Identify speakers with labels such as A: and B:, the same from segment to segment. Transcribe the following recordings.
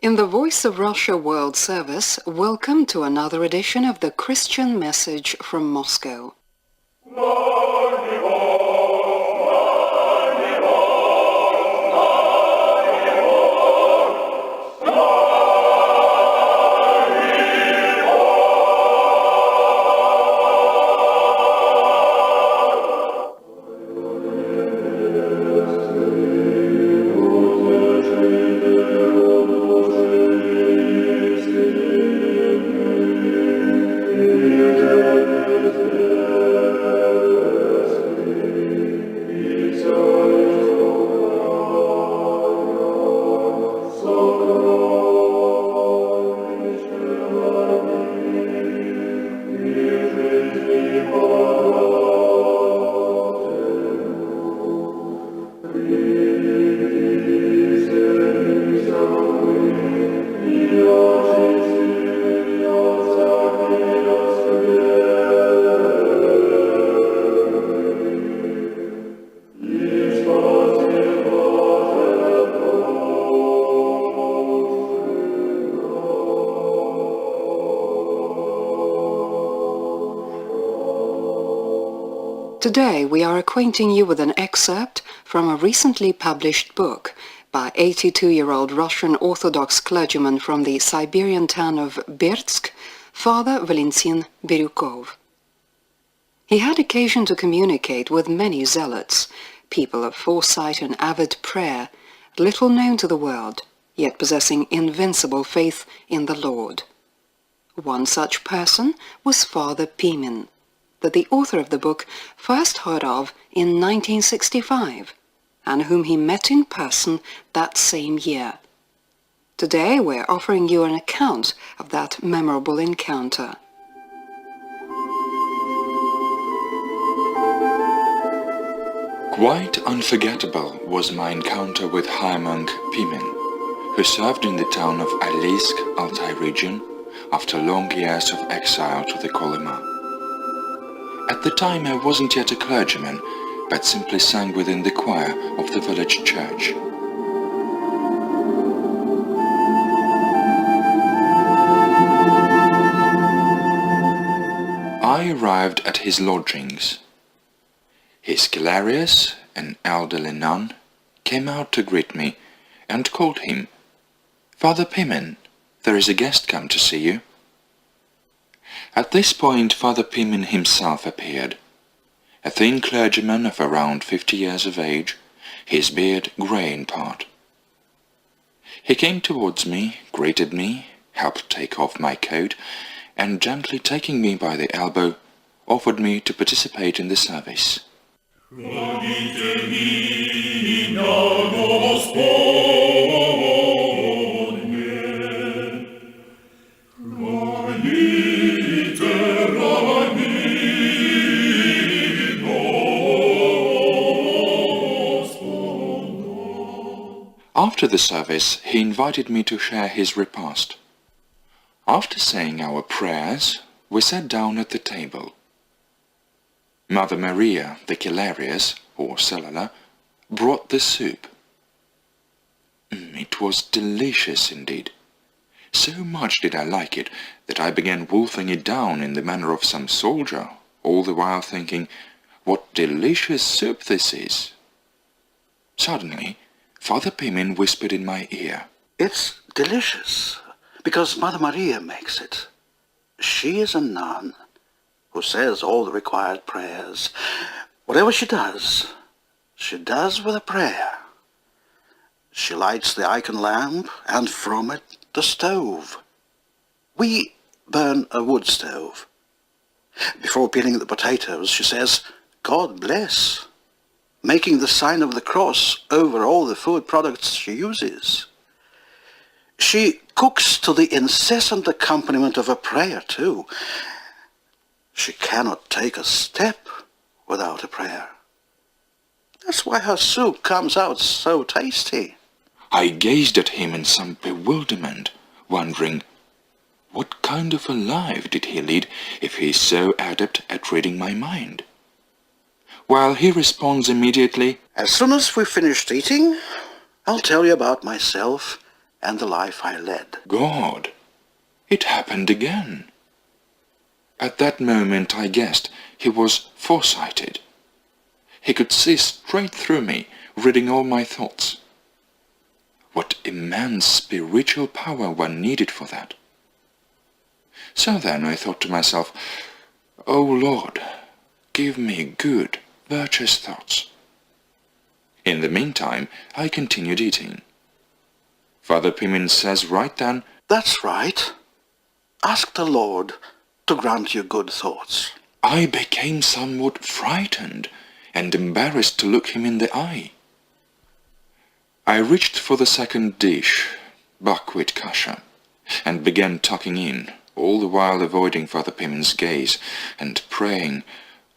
A: In the Voice of Russia World Service, welcome to another edition of the Christian Message from Moscow. Today we are acquainting you with an excerpt from a recently published book by 82-year-old Russian Orthodox clergyman from the Siberian town of Berdsk, Father Valentin Birjukov. He had occasion to communicate with many zealots, people of foresight and avid prayer, little known to the world, yet possessing invincible faith in the Lord. One such person was Father Pimen, that the author of the book first heard of in 1965, and whom he met in person that same year. Today we're offering you an account of that memorable encounter.
B: Quite unforgettable was my encounter with High Monk Pimen, who served in the town of Berdsk, Altai region, after long years of exile to the Kolyma. At the time I wasn't yet a clergyman, but simply sang within the choir of the village church. I arrived at his lodgings. His Hilarious, an elderly nun, came out to greet me and called him, "Father Pimen, there is a guest come to see you." At this point Father Pimen himself appeared, a thin clergyman of around 50 years of age, his beard grey in part. He came towards me, greeted me, helped take off my coat, and gently taking me by the elbow, offered me to participate in the service. After the service, he invited me to share his repast. After saying our prayers, we sat down at the table. Mother Maria, the Hilarious, or Cellular, brought the soup. It was delicious indeed. So much did I like it that I began wolfing it down in the manner of some soldier, all the while thinking, what delicious soup this is. Suddenly, Father Pimen whispered in my ear,
C: "It's delicious, because Mother Maria makes it. She is a nun who says all the required prayers. Whatever she does with a prayer. She lights the icon lamp, and from it the stove. We burn a wood stove. Before peeling the potatoes, she says, 'God bless,' making the sign of the cross over all the food products she uses. She cooks to the incessant accompaniment of a prayer, too. She cannot take a step without a prayer. That's why her soup comes out so tasty."
B: I gazed at him in some bewilderment, wondering, what kind of a life did he lead if he is so adept at reading my mind? While he responds immediately,
C: "As soon as we've finished eating, I'll tell you about myself and the life I led.
B: God! It happened again. At that moment I guessed he was foresighted. He could see straight through me, reading all my thoughts. What immense spiritual power one needed for that. So then I thought to myself, "O Lord, give me good, virtuous thoughts." In the meantime, I continued eating. Father Pimen says right then,
C: "That's right. Ask the Lord to grant you good thoughts."
B: I became somewhat frightened and embarrassed to look him in the eye. I reached for the second dish, buckwheat kasha, and began tucking in, all the while avoiding Father Pimen's gaze and praying,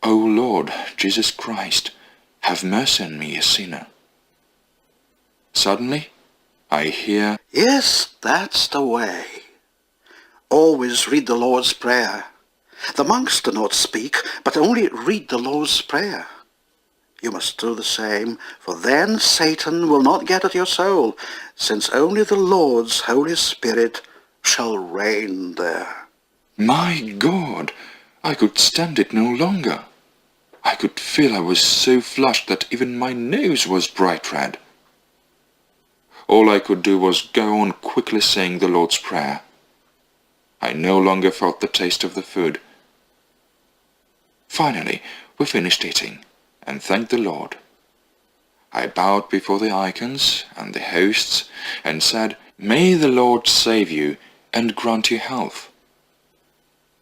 B: "O Lord Jesus Christ, have mercy on me, a sinner." Suddenly, I hear,
C: "Yes, that's the way. Always read the Lord's Prayer. The monks do not speak, but only read the Lord's Prayer. You must do the same, for then Satan will not get at your soul, since only the Lord's Holy Spirit shall reign there."
B: My God! I could stand it no longer. I could feel I was so flushed that even my nose was bright red. All I could do was go on quickly saying the Lord's Prayer. I no longer felt the taste of the food. Finally, we finished eating, and thanked the Lord. I bowed before the icons and the hosts, and said, "May the Lord save you and grant you health."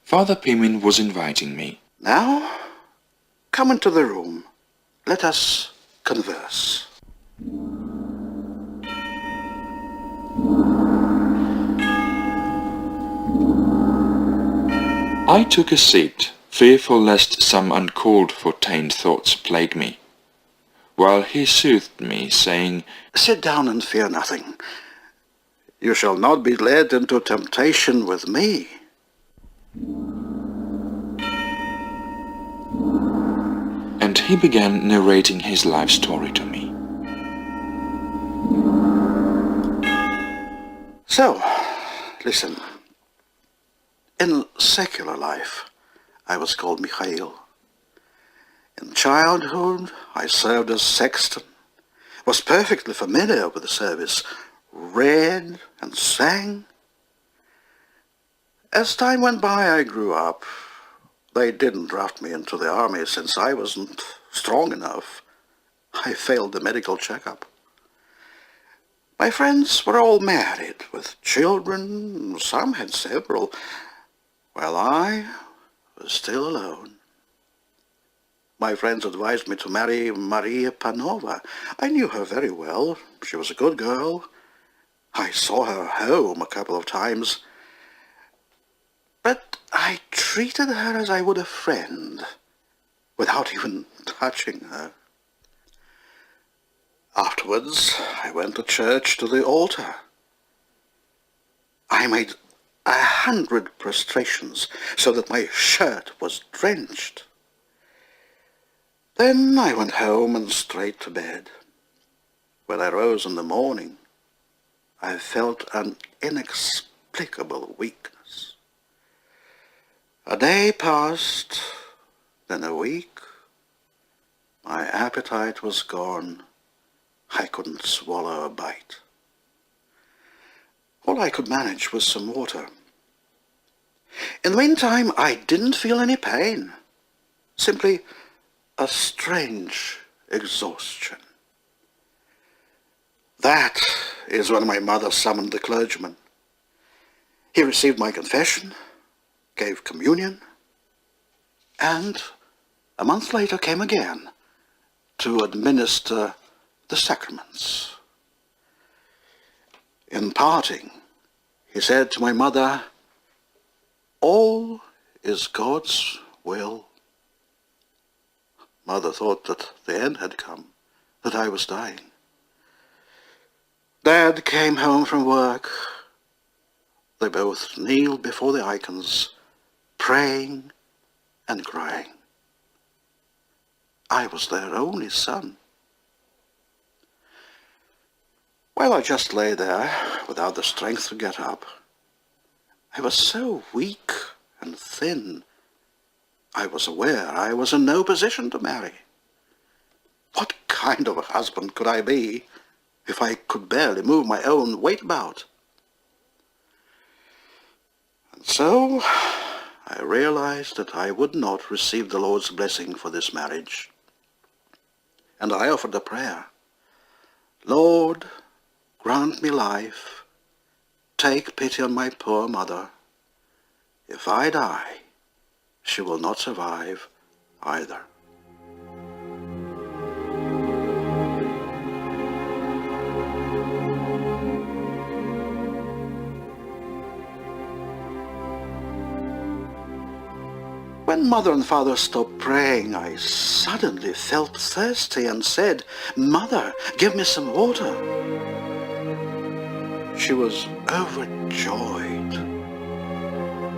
B: Father Pimen was inviting me.
C: "Now, come into the room. Let us converse."
B: I took a seat, fearful lest some uncalled-for taint thoughts plague me, while he soothed me, saying,
C: "Sit down and fear nothing. You shall not be led into temptation with me."
B: and he began narrating his life story to me.
C: So, listen. In secular life, I was called Mikhail. In childhood, I served as sexton, was perfectly familiar with the service, read and sang. As time went by, I grew up. They didn't draft me into the army since I wasn't strong enough. I failed the medical checkup. My friends were all married, with children, some had several, while I was still alone. My friends advised me to marry Maria Panova. I knew her very well. She was a good girl. I saw her home a couple of times. But I treated her as I would a friend, without even touching her. Afterwards, I went to church, to the altar. I made 100 prostrations so that my shirt was drenched. Then I went home and straight to bed. When I rose in the morning, I felt an inexplicable weakness. A day passed, then a week. My appetite was gone. I couldn't swallow a bite. All I could manage was some water. In the meantime, I didn't feel any pain, simply a strange exhaustion. That is when my mother summoned the clergyman. He received my confession, gave communion, and a month later came again to administer the sacraments. In parting, he said to my mother, "All is God's will." Mother thought that the end had come, that I was dying. Dad came home from work. They both kneeled before the icons, praying and crying. I was their only son. Well, I just lay there without the strength to get up. I was so weak and thin. I was aware I was in no position to marry. What kind of a husband could I be if I could barely move my own weight about? And so I realized that I would not receive the Lord's blessing for this marriage. And I offered a prayer. Lord, grant me life. Take pity on my poor mother. If I die, she will not survive either. When Mother and Father stopped praying, I suddenly felt thirsty and said, Mother, give me some water. She was overjoyed,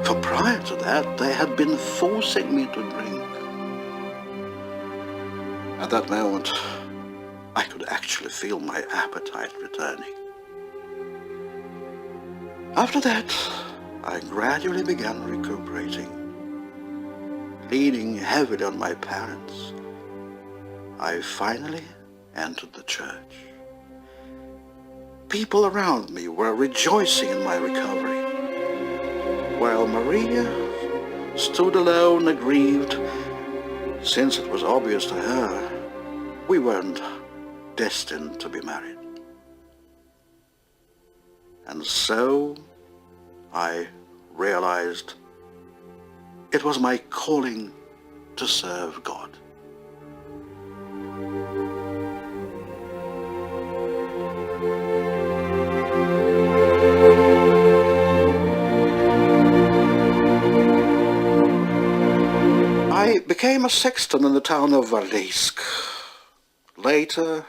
C: for prior to that they had been forcing me to drink. At that moment, I could actually feel my appetite returning. After that, I gradually began recuperating. Leaning heavily on my parents, I finally entered the church. People around me were rejoicing in my recovery, while Maria stood alone, aggrieved, since it was obvious to her we weren't destined to be married. And so I realized it was my calling to serve God. I became a sexton in the town of Berdsk. Later,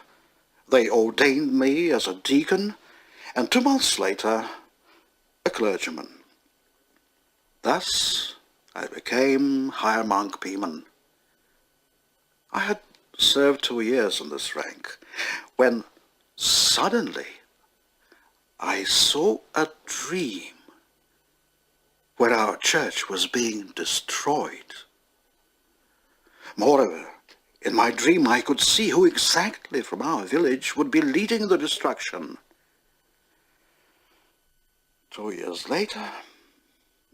C: they ordained me as a deacon, and 2 months later, a clergyman. Thus, I became higher monk Pimen. I had served 2 years in this rank, when suddenly I saw a dream where our church was being destroyed. Moreover, in my dream I could see who exactly from our village would be leading the destruction. 2 years later,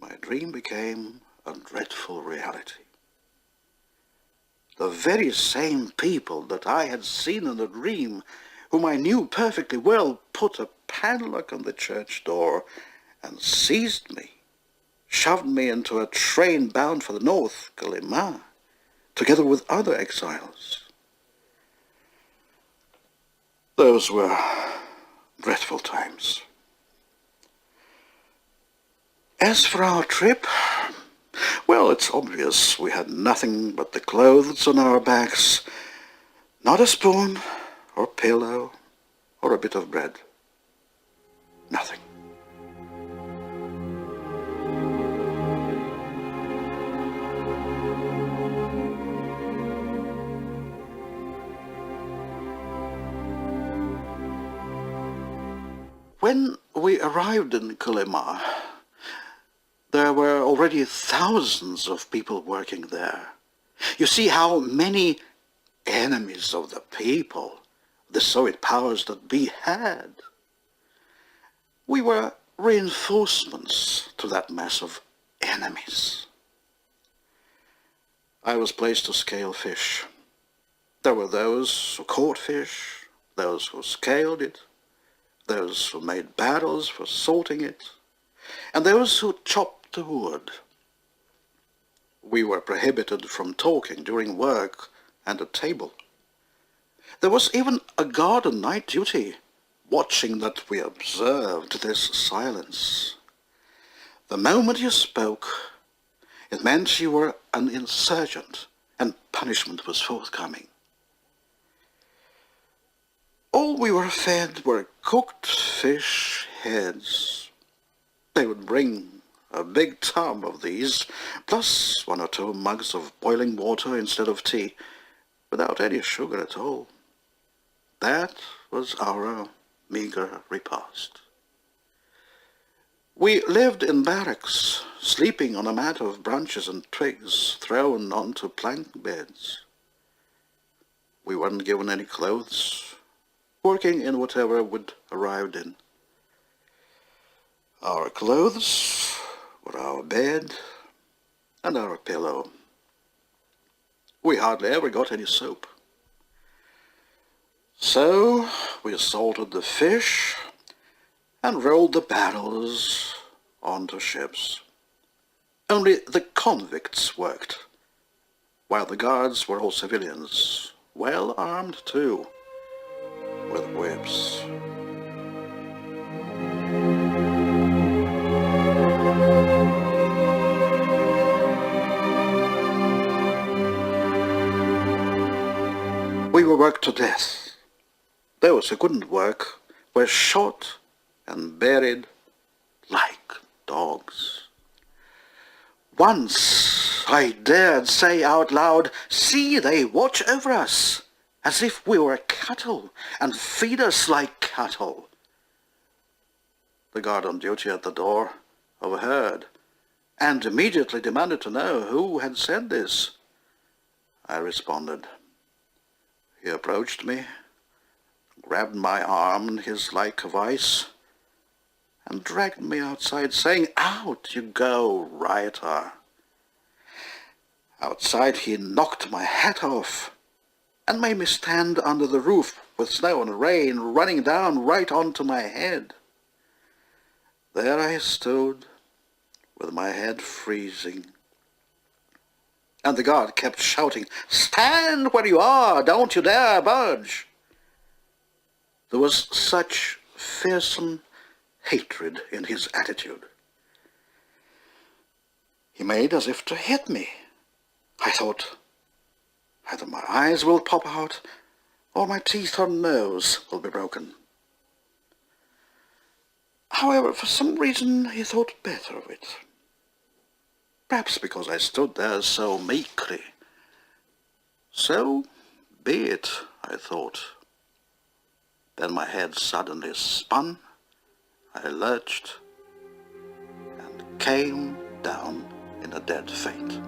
C: my dream became a dreadful reality. The very same people that I had seen in the dream, whom I knew perfectly well, put a padlock on the church door and seized me, shoved me into a train bound for the north, Clergyman, together with other exiles. Those were dreadful times. As for our trip, well, it's obvious we had nothing but the clothes on our backs, not a spoon or pillow or a bit of bread. Nothing. When we arrived in Clergyman, there were already thousands of people working there. You see how many enemies of the people the Soviet powers that be had. We were reinforcements to that mass of enemies. I was placed to scale fish. There were those who caught fish, those who scaled it, those who made barrels for salting it, and those who chopped the wood. We were prohibited from talking during work and at table. There was even a guard on night duty, watching that we observed this silence. The moment you spoke, it meant you were an insurgent, and punishment was forthcoming. All we were fed were cooked fish heads. They would bring a big tub of these, plus 1 or 2 mugs of boiling water instead of tea, without any sugar at all. That was our meager repast. We lived in barracks, sleeping on a mat of branches and twigs thrown onto plank beds. We weren't given any clothes, working in whatever we'd arrived in. Our clothes were our bed and our pillow. We hardly ever got any soap. So we salted the fish and rolled the barrels onto ships. Only the convicts worked, while the guards were all civilians, well armed too, with whips. We were worked to death. Those who couldn't work were shot and buried like dogs. Once I dared say out loud, "See, they watch over us, as if we were cattle, and feed us like cattle." The guard on duty at the door overheard, and immediately demanded to know who had said this. I responded. He approached me, grabbed my arm in his like a vice, and dragged me outside, saying, "Out you go, rioter." Outside he knocked my hat off and made me stand under the roof with snow and rain running down right onto my head. There I stood, with my head freezing. And the guard kept shouting, "Stand where you are! Don't you dare budge!" There was such fearsome hatred in his attitude. He made as if to hit me. I thought, either my eyes will pop out, or my teeth or nose will be broken. However, for some reason he thought better of it. Perhaps because I stood there so meekly. So be it, I thought. Then my head suddenly spun, I lurched, and came down in a dead faint.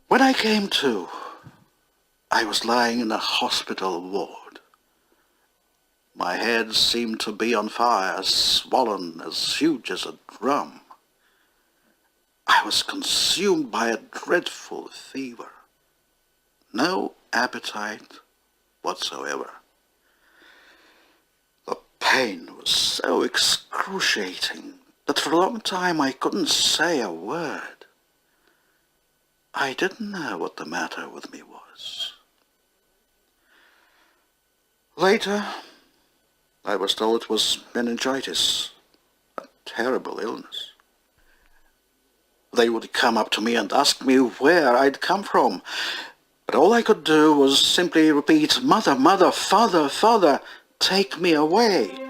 C: When I came to, I was lying in a hospital ward. My head seemed to be on fire, swollen, as huge as a drum. I was consumed by a dreadful fever. No appetite whatsoever. The pain was so excruciating that for a long time I couldn't say a word. I didn't know what the matter with me was. Later, I was told it was meningitis, a terrible illness. They would come up to me and ask me where I'd come from, but all I could do was simply repeat, "Mother, mother, father, father, take me away."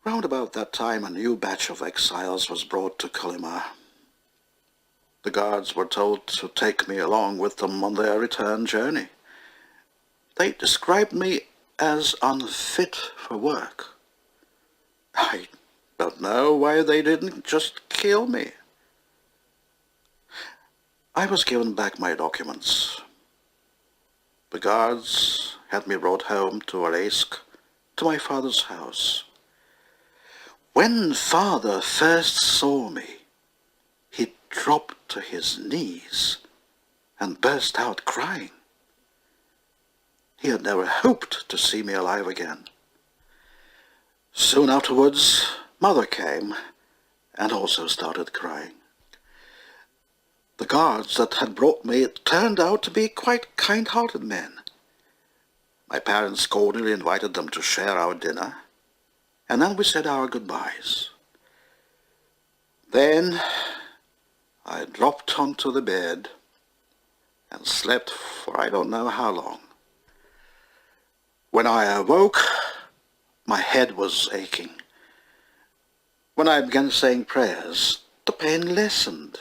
C: Round about that time, a new batch of exiles was brought to Kolyma. The guards were told to take me along with them on their return journey. They described me as unfit for work. I don't know why they didn't just kill me. I was given back my documents. The guards had me brought home to Berdsk, to my father's house. When father first saw me, he dropped to his knees and burst out crying. He had never hoped to see me alive again. Soon afterwards, mother came and also started crying. The guards that had brought me turned out to be quite kind-hearted men. My parents cordially invited them to share our dinner, and then we said our goodbyes. Then I dropped onto the bed and slept for I don't know how long. When I awoke, my head was aching. When I began saying prayers, the pain lessened.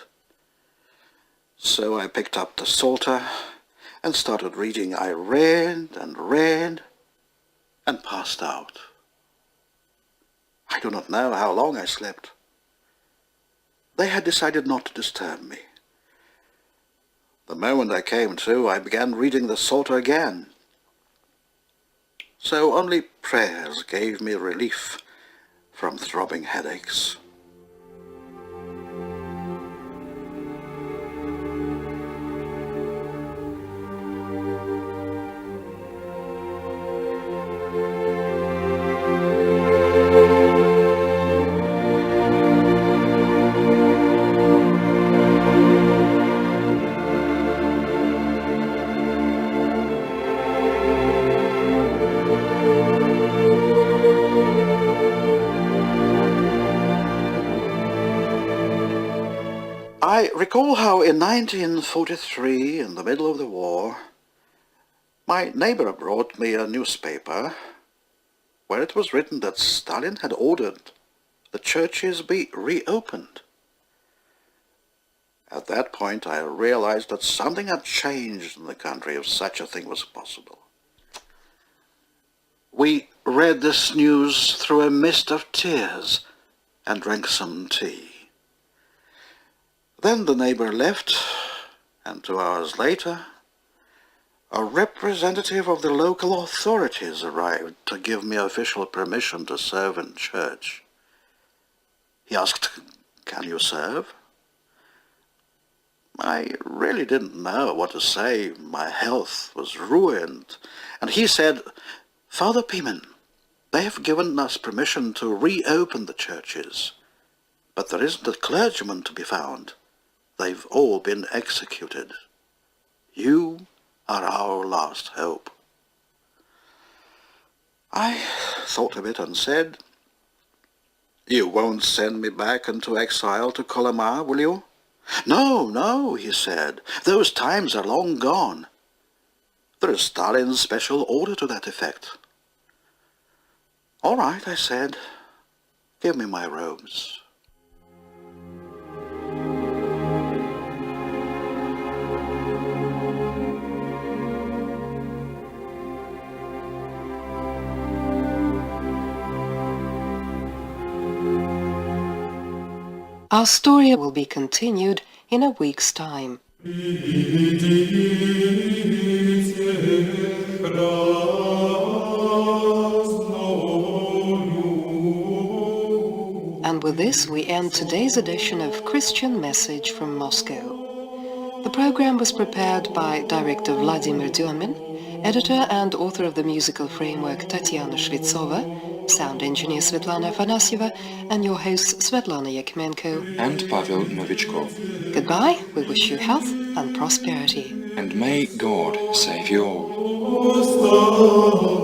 C: So I picked up the Psalter and started reading. I read and passed out. I do not know how long I slept. They had decided not to disturb me. The moment I came to, I began reading the Psalter again. So only prayers gave me relief from throbbing headaches. I recall how in 1943, in the middle of the war, my neighbor brought me a newspaper where it was written that Stalin had ordered the churches be reopened. At that point, I realized that something had changed in the country if such a thing was possible. We read this news through a mist of tears and drank some tea. Then the neighbor left, and 2 hours later, a representative of the local authorities arrived to give me official permission to serve in church. He asked, "Can you serve?" I really didn't know what to say. My health was ruined. And he said, "Father Pimen, they have given us permission to reopen the churches, but there isn't a clergyman to be found. They've all been executed. You are our last hope." I thought a bit and said, "You won't send me back into exile to Kolyma, will you?" "No, no," he said. "Those times are long gone. There is Stalin's special order to that effect." "All right," I said. "Give me my robes."
A: Our story will be continued in a week's time. And with this, we end today's edition of Christian Message from Moscow. The program was prepared by director Vladimir Dionmin, editor and author of the musical framework Tatiana Shvetsova, sound engineer Svetlana Afanasieva, and your hosts Svetlana Yakimenko
B: and Pavel Novichkov.
A: Goodbye, we wish you health and prosperity.
B: And may God save you all.